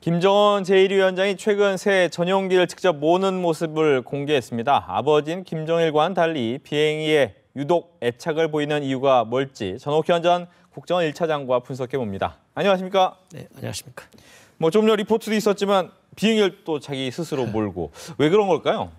김정은 제1위원장이 최근 새 전용기를 직접 모는 모습을 공개했습니다. 아버지인 김정일과는 달리 비행기에 유독 애착을 보이는 이유가 뭘지 전옥현 전 국정원 1차장과 분석해봅니다. 안녕하십니까? 네, 안녕하십니까? 좀 전에 리포트도 있었지만 비행기를 또 자기 스스로 몰고 왜 그런 걸까요?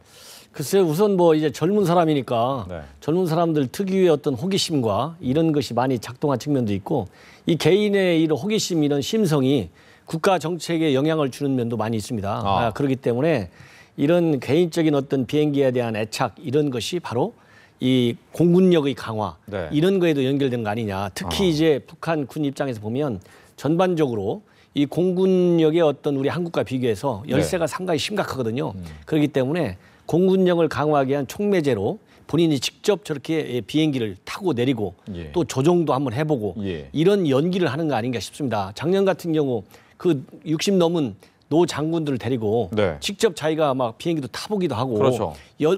글쎄요, 우선 이제 젊은 사람이니까 젊은 사람들 특유의 어떤 호기심과 이런 것이 많이 작동한 측면도 있고 이 개인의 이런 호기심, 이런 심성이 국가 정책에 영향을 주는 면도 많이 있습니다. 그렇기 때문에 이런 개인적인 어떤 비행기에 대한 애착 이런 것이 바로 이 공군력의 강화 이런 거에도 연결된 거 아니냐. 특히 이제 북한 군 입장에서 보면 전반적으로 이 공군력의 어떤 우리 한국과 비교해서 열세가 상당히 심각하거든요. 그렇기 때문에 공군력을 강화하기 위한 촉매제로 본인이 직접 저렇게 비행기를 타고 내리고 또 조종도 한번 해보고 이런 연기를 하는 거 아닌가 싶습니다. 작년 같은 경우 그 60 넘은 노 장군들을 데리고 직접 자기가 막 비행기도 타보기도 하고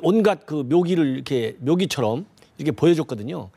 온갖 그 묘기를 이렇게 묘기처럼 이렇게 보여줬거든요.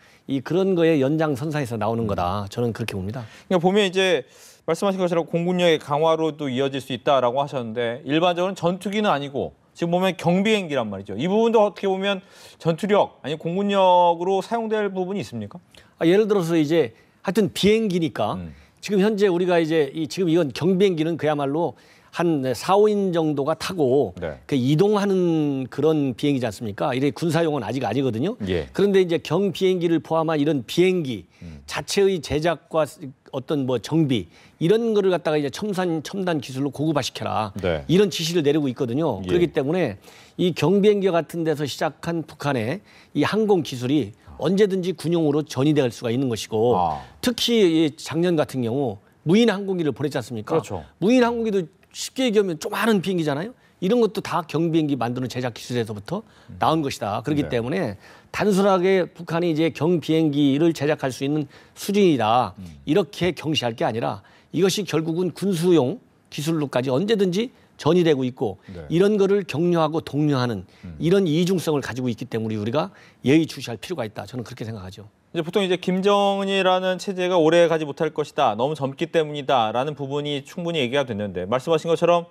그런 거에 연장선상에서 나오는 거다. 저는 그렇게 봅니다. 그러니까 보면 이제 말씀하신 것처럼 공군력의 강화로도 이어질 수 있다라고 하셨는데 일반적으로는 전투기는 아니고 지금 보면 경비행기란 말이죠. 이 부분도 어떻게 보면 전투력 아니 공군력으로 사용될 부분이 있습니까? 예를 들어서 이제 하여튼 비행기니까 지금 현재 우리가 이제 지금 이건 경비행기는 그야말로 한 4, 5인 정도가 타고 그 이동하는 그런 비행기지 않습니까? 이래 군사용은 아직 아니거든요. 그런데 이제 경비행기를 포함한 이런 비행기 자체의 제작과 어떤 정비 이런 거를 갖다가 이제 첨단 기술로 고급화시켜라. 이런 지시를 내리고 있거든요. 그렇기 때문에 이 경비행기 같은 데서 시작한 북한의 이 항공 기술이 언제든지 군용으로 전이될 수가 있는 것이고 특히 작년 같은 경우 무인 항공기를 보냈지 않습니까? 무인 항공기도 쉽게 얘기하면 조그마한 비행기잖아요. 이런 것도 다 경비행기 만드는 제작 기술에서부터 나온 것이다. 그렇기 때문에 단순하게 북한이 이제 경비행기를 제작할 수 있는 수준이다. 이렇게 경시할 게 아니라 이것이 결국은 군수용 기술로까지 언제든지 전이되고 있고 이런 거를 격려하고 독려하는 이런 이중성을 가지고 있기 때문에 우리가 예의주시할 필요가 있다. 저는 그렇게 생각하죠. 이제 보통 이제 김정은이라는 체제가 오래 가지 못할 것이다. 너무 젊기 때문이다라는 부분이 충분히 얘기가 됐는데 말씀하신 것처럼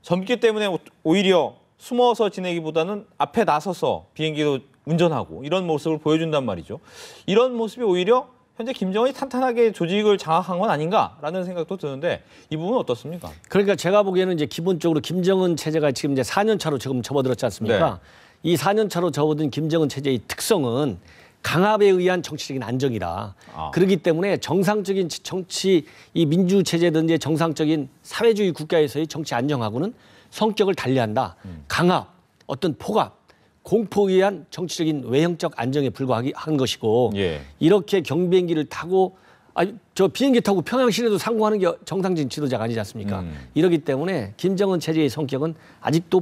젊기 때문에 오히려 숨어서 지내기보다는 앞에 나서서 비행기도 운전하고 이런 모습을 보여준단 말이죠. 이런 모습이 오히려 현재 김정은이 탄탄하게 조직을 장악한 건 아닌가라는 생각도 드는데 이 부분은 어떻습니까? 그러니까 제가 보기에는 이제 기본적으로 김정은 체제가 지금 이제 4년 차로 지금 접어들었지 않습니까? 이 4년 차로 접어든 김정은 체제의 특성은 강압에 의한 정치적인 안정이다. 그렇기 때문에 정상적인 정치, 이 민주 체제든지 정상적인 사회주의 국가에서의 정치 안정하고는 성격을 달리한다. 강압, 어떤 폭압, 공포에 의한 정치적인 외형적 안정에 불과한 것이고 이렇게 경비행기를 타고 저 비행기 타고 평양 시내도 상공하는 게 정상적인 지도자가 아니지 않습니까? 이러기 때문에 김정은 체제의 성격은 아직도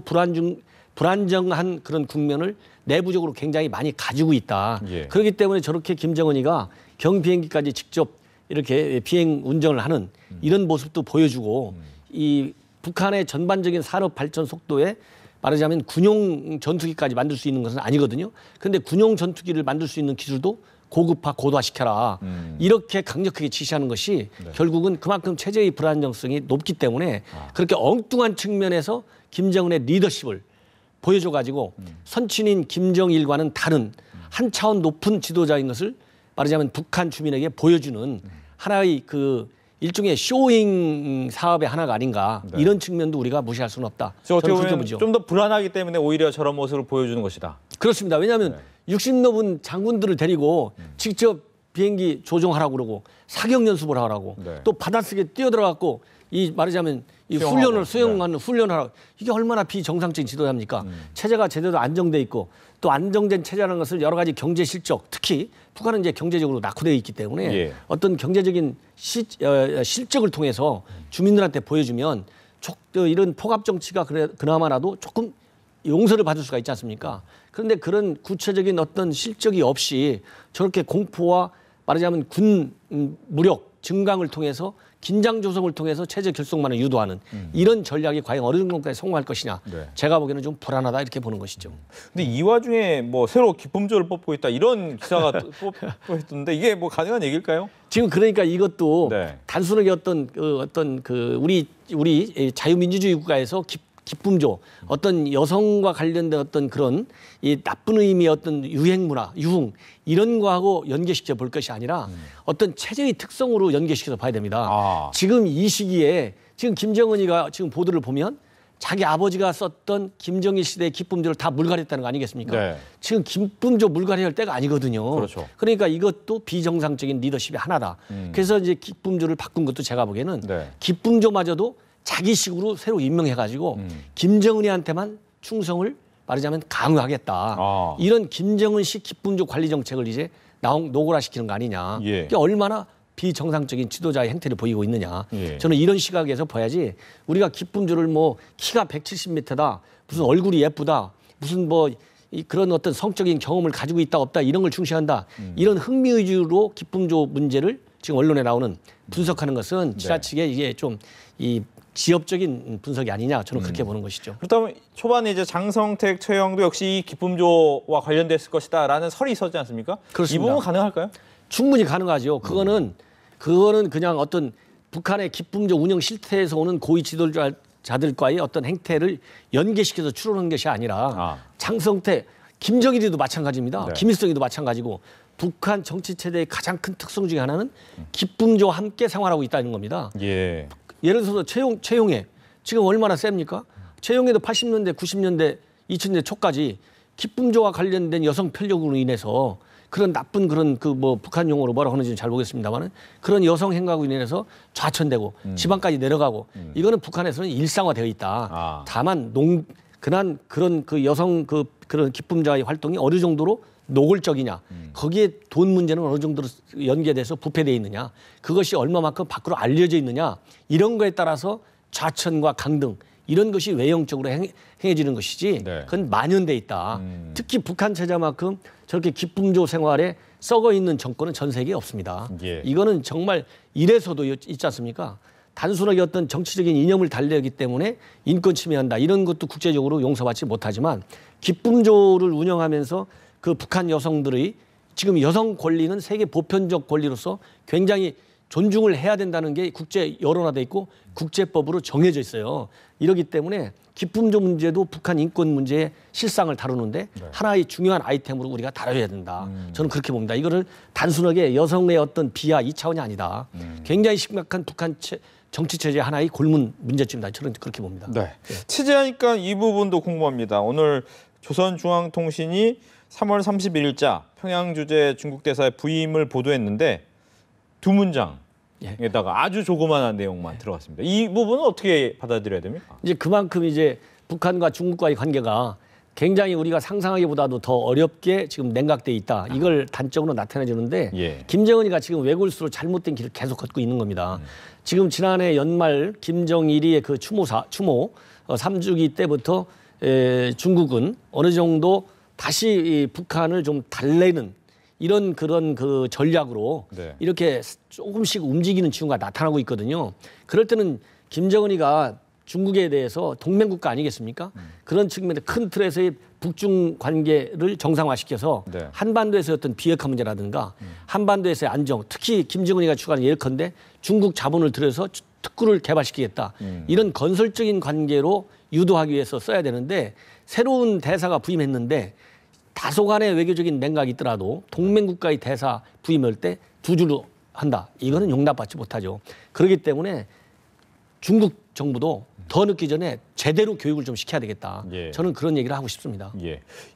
불안정한 그런 국면을 내부적으로 굉장히 많이 가지고 있다. 그렇기 때문에 저렇게 김정은이가 경비행기까지 직접 이렇게 비행 운전을 하는 이런 모습도 보여주고 이 북한의 전반적인 산업 발전 속도에 말하자면 군용 전투기까지 만들 수 있는 것은 아니거든요. 그런데 군용 전투기를 만들 수 있는 기술도 고급화, 고도화시켜라. 이렇게 강력하게 지시하는 것이 결국은 그만큼 체제의 불안정성이 높기 때문에 그렇게 엉뚱한 측면에서 김정은의 리더십을 보여줘가지고 선친인 김정일과는 다른 한 차원 높은 지도자인 것을 말하자면 북한 주민에게 보여주는 하나의 그 일종의 쇼잉 사업의 하나가 아닌가 이런 측면도 우리가 무시할 수는 없다. 저는 그렇게 보죠. 좀 더 불안하기 때문에 오히려 저런 모습을 보여주는 것이다. 그렇습니다. 왜냐하면 60 넘은 장군들을 데리고 직접 비행기 조종하라고 그러고 사격 연습을 하라고 또 바닷속에 뛰어들어갖고 이 말하자면 이 훈련을 수행하는 훈련하라고 이게 얼마나 비정상적인 지도자입니까? 체제가 제대로 안정돼 있고 또 안정된 체제라는 것을 여러 가지 경제 실적 특히 북한은 이제 경제적으로 낙후되어 있기 때문에 어떤 경제적인 실적을 통해서 주민들한테 보여주면 이런 폭압 정치가 그나마라도 조금 용서를 받을 수가 있지 않습니까? 그런데 그런 구체적인 어떤 실적이 없이 저렇게 공포와 말하자면 군 무력 증강을 통해서 긴장 조성을 통해서 체제 결속만을 유도하는 이런 전략이 과연 어느 정도까지 성공할 것이냐. 네. 제가 보기에는 좀 불안하다 이렇게 보는 것이죠. 근데 이 와중에 뭐 새로 기품조를 뽑고 있다 이런 기사가 뽑고 있던데 이게 뭐 가능한 얘기일까요? 지금 그러니까 이것도 네. 단순하게 우리 자유민주주의 국가에서 기품조 어떤 여성과 관련된 어떤 그런 이 나쁜 의미의 어떤 유행 문화, 유흥 이런 거하고 연계시켜 볼 것이 아니라 어떤 체제의 특성으로 연계시켜서 봐야 됩니다. 아. 지금 이 시기에 지금 김정은이가 지금 보도를 보면 자기 아버지가 썼던 김정일 시대의 기품조를 다 물갈이했다는 거 아니겠습니까? 네. 지금 기품조 물갈이할 때가 아니거든요. 그렇죠. 그러니까 이것도 비정상적인 리더십의 하나다. 그래서 이제 기품조를 바꾼 것도 제가 보기에는 네. 기품조마저도 자기식으로 새로 임명해가지고 김정은이한테만 충성을 말하자면 강요하겠다. 아. 이런 김정은식 기품조 관리 정책을 이제 노골화시키는 거 아니냐. 예. 그게 얼마나 비정상적인 지도자의 행태를 보이고 있느냐. 예. 저는 이런 시각에서 봐야지 우리가 기품조를 뭐 키가 170m다. 무슨 얼굴이 예쁘다. 무슨 뭐 그런 어떤 성적인 경험을 가지고 있다 없다 이런 걸 중시한다. 이런 흥미 위주로 기품조 문제를 지금 언론에 나오는 분석하는 것은 지나치게 이게 좀 이 지엽적인 분석이 아니냐 저는 그렇게 보는 것이죠. 그렇다면 초반에 이제 장성택, 최영도 역시 이 기품조와 관련됐을 것이다라는 설이 있었지 않습니까? 그렇습니다. 이 부분 가능할까요? 충분히 가능하죠. 그거는 그냥 어떤 북한의 기품조 운영 실태에서 오는 고위 지도자들과의 어떤 행태를 연계시켜서 추론한 것이 아니라 장성택, 김정일이도 마찬가지입니다. 네. 김일성이도 마찬가지고 북한 정치 체제의 가장 큰 특성 중에 하나는 기품조와 함께 생활하고 있다는 겁니다. 예. 예를 들어서 최용해 지금 얼마나 셉니까? 최용해도 80년대, 90년대, 2000년대 초까지 기품조와 관련된 여성 편력으로 인해서 그런 나쁜 그런 북한 용어로 뭐라고 하는지는 잘 모르겠습니다만은 그런 여성 행각으로 인해서 좌천되고 지방까지 내려가고 이거는 북한에서는 일상화되어 있다. 다만 그런 그 여성 그런 기품자의 활동이 어느 정도로 노골적이냐, 거기에 돈 문제는 어느 정도로 연계돼서 부패되어 있느냐, 그것이 얼마만큼 밖으로 알려져 있느냐, 이런 거에 따라서 좌천과 강등 이런 것이 외형적으로 행해지는 것이지 그건 만연돼 있다. 특히 북한 체제만큼 저렇게 기품조 생활에 썩어 있는 정권은 전 세계에 없습니다. 예. 이거는 정말 이래서도 있지 않습니까? 단순하게 어떤 정치적인 이념을 달래기 때문에 인권 침해한다 이런 것도 국제적으로 용서받지 못하지만 기품조를 운영하면서 그 북한 여성들의 지금 여성 권리는 세계 보편적 권리로서 굉장히 존중을 해야 된다는 게 국제 여론화돼 있고 국제법으로 정해져 있어요. 이러기 때문에 기품조 문제도 북한 인권 문제의 실상을 다루는데 하나의 중요한 아이템으로 우리가 다뤄야 된다. 저는 그렇게 봅니다. 이거를 단순하게 여성의 어떤 비하 이 차원이 아니다. 굉장히 심각한 북한 정치 체제의 하나의 골문 문제점이다. 저는 그렇게 봅니다. 네. 취재하니까 이 부분도 궁금합니다. 오늘 조선중앙통신이 3월 31일자 평양 주재 중국 대사의 부임을 보도했는데 두 문장에다가 아주 조그마한 내용만 들어갔습니다. 이 부분은 어떻게 받아들여야 됩니까? 이제 그만큼 이제 북한과 중국과의 관계가 굉장히 우리가 상상하기보다도 더 어렵게 지금 냉각돼 있다. 이걸 단적으로 나타내 주는데 김정은이가 지금 왜골수로 잘못된 길을 계속 걷고 있는 겁니다. 지금 지난해 연말 김정일이의 그 추모 3주기 때부터 중국은 어느 정도 다시 이 북한을 좀 달래는 이런 그런 그 전략으로 이렇게 조금씩 움직이는 징후가 나타나고 있거든요. 그럴 때는 김정은이가 중국에 대해서 동맹국가 아니겠습니까? 그런 측면에 큰 틀에서의 북중 관계를 정상화시켜서 한반도에서의 어떤 비핵화 문제라든가 한반도에서의 안정, 특히 김정은이가 추구하는 예컨대 중국 자본을 들여서 특구를 개발시키겠다. 이런 건설적인 관계로 유도하기 위해서 써야 되는데 새로운 대사가 부임했는데 다소간의 외교적인 냉각이 있더라도 동맹국가의 대사 부임할 때 두 줄로 한다. 이거는 용납받지 못하죠. 그렇기 때문에 중국 정부도 더 늦기 전에 제대로 교육을 좀 시켜야 되겠다. 저는 그런 얘기를 하고 싶습니다.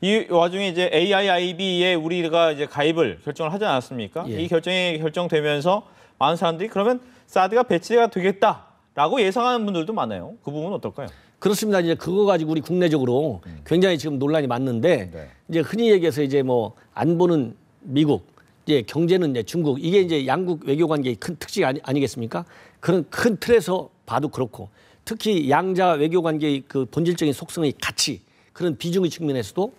이 와중에 이제 AIIB에 우리가 이제 가입을 결정을 하지 않았습니까? 이 결정이 결정되면서 많은 사람들이 그러면 사드가 배치가 되겠다라고 예상하는 분들도 많아요. 그 부분은 어떨까요? 그렇습니다. 이제 그거 가지고 우리 국내적으로 굉장히 지금 논란이 많는데 이제 흔히 얘기해서 이제 뭐 안보는 미국, 이제 경제는 이제 중국 이게 이제 양국 외교 관계의 큰 특징이 아니겠습니까? 그런 큰 틀에서 봐도 그렇고 특히 양자 외교 관계의 그 본질적인 속성의 가치 그런 비중의 측면에서도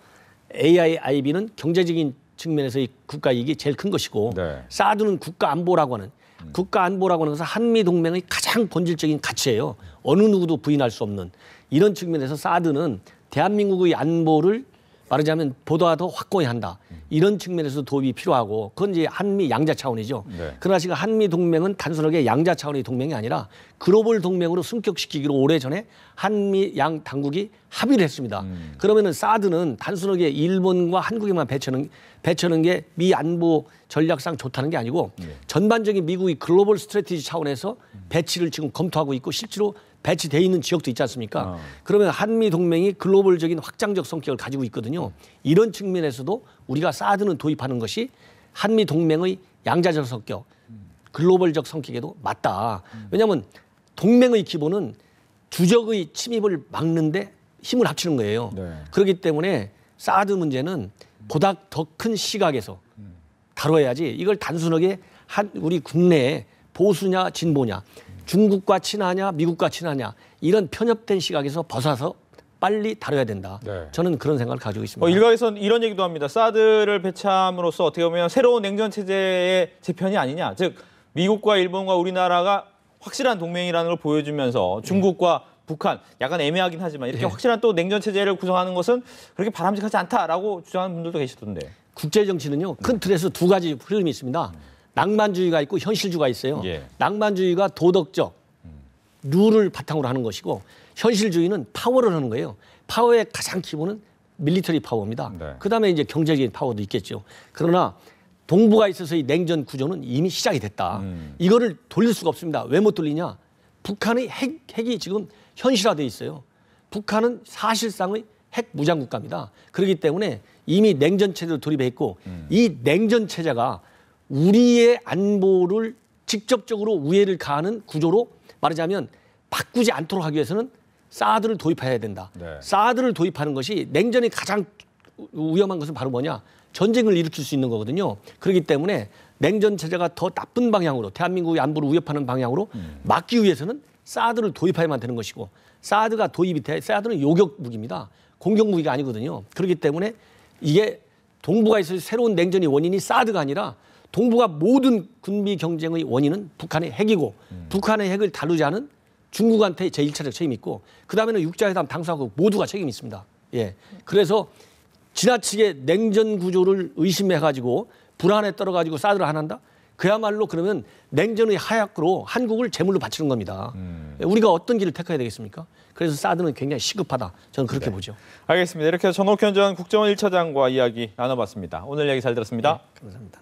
AIIB는 경제적인 측면에서의 국가 이익이 제일 큰 것이고 사드는 국가 안보라고 하는 국가 안보라고 하는 것은 한미 동맹의 가장 본질적인 가치예요. 어느 누구도 부인할 수 없는 이런 측면에서 사드는 대한민국의 안보를 말하자면 보다 더 확고히 한다. 이런 측면에서 도움이 필요하고 그건 이제 한미 양자 차원이죠. 네. 그러나 지금 한미 동맹은 단순하게 양자 차원의 동맹이 아니라 글로벌 동맹으로 승격시키기로 오래전에 한미 양 당국이 합의를 했습니다. 그러면은 사드는 단순하게 일본과 한국에만 배치하는 게 미 안보 전략상 좋다는 게 아니고 전반적인 미국의 글로벌 스트래티지 차원에서 배치를 지금 검토하고 있고 실제로 배치되어 있는 지역도 있지 않습니까? 그러면 한미 동맹이 글로벌적인 확장적 성격을 가지고 있거든요. 이런 측면에서도 우리가 사드는 도입하는 것이 한미 동맹의 양자적 성격, 글로벌적 성격에도 맞다. 왜냐하면 동맹의 기본은 주적의 침입을 막는데 힘을 합치는 거예요. 네. 그렇기 때문에 사드 문제는 보다 더 큰 시각에서 다뤄야지 이걸 단순하게 우리 국내에 보수냐 진보냐 중국과 친하냐 미국과 친하냐 이런 편협된 시각에서 벗어서 빨리 다뤄야 된다. 네. 저는 그런 생각을 가지고 있습니다. 일각에서는 이런 얘기도 합니다. 사드를 배치함으로써 어떻게 보면 새로운 냉전 체제의 재편이 아니냐. 즉 미국과 일본과 우리나라가 확실한 동맹이라는 걸 보여주면서 중국과 북한 약간 애매하긴 하지만 이렇게 확실한 또 냉전 체제를 구성하는 것은 그렇게 바람직하지 않다라고 주장하는 분들도 계시던데. 국제 정치는요 큰 틀에서 두 가지 흐름이 있습니다. 낭만주의가 있고 현실주의가 있어요. 예. 낭만주의가 도덕적 룰을 바탕으로 하는 것이고 현실주의는 파워를 하는 거예요. 파워의 가장 기본은 밀리터리 파워입니다. 네. 그다음에 이제 경제적인 파워도 있겠죠. 그러나 동북아에 있어서의 냉전 구조는 이미 시작이 됐다. 이거를 돌릴 수가 없습니다. 왜 못 돌리냐? 북한의 핵이 지금 현실화되어 있어요. 북한은 사실상의 핵 무장 국가입니다. 그렇기 때문에 이미 냉전 체제로 돌입해 있고 이 냉전 체제가 우리의 안보를 직접적으로 우회를 가하는 구조로 말하자면 바꾸지 않도록 하기 위해서는 사드를 도입해야 된다. 네. 사드를 도입하는 것이 냉전이 가장 위험한 것은 바로 뭐냐? 전쟁을 일으킬 수 있는 거거든요. 그렇기 때문에 냉전 체제가 더 나쁜 방향으로 대한민국의 안보를 위협하는 방향으로 막기 위해서는 사드를 도입해야만 되는 것이고 사드가 도입이 돼 사드는 요격 무기입니다. 공격 무기가 아니거든요. 그렇기 때문에 이게 동북아에서 새로운 냉전의 원인이 사드가 아니라 동북아 모든 군비 경쟁의 원인은 북한의 핵이고 북한의 핵을 다루지 않은 중국한테 제1차적 책임이 있고 그다음에는 육자회담 당사국 모두가 책임이 있습니다. 예. 그래서 지나치게 냉전 구조를 의심해가지고 불안에 떨어가지고 사드를 안 한다? 그야말로 그러면 냉전의 하약으로 한국을 제물로 바치는 겁니다. 우리가 어떤 길을 택해야 되겠습니까? 그래서 사드는 굉장히 시급하다. 저는 그렇게 보죠. 알겠습니다. 이렇게 전옥현 전 국정원 1차장과 이야기 나눠봤습니다. 오늘 이야기 잘 들었습니다. 네, 감사합니다.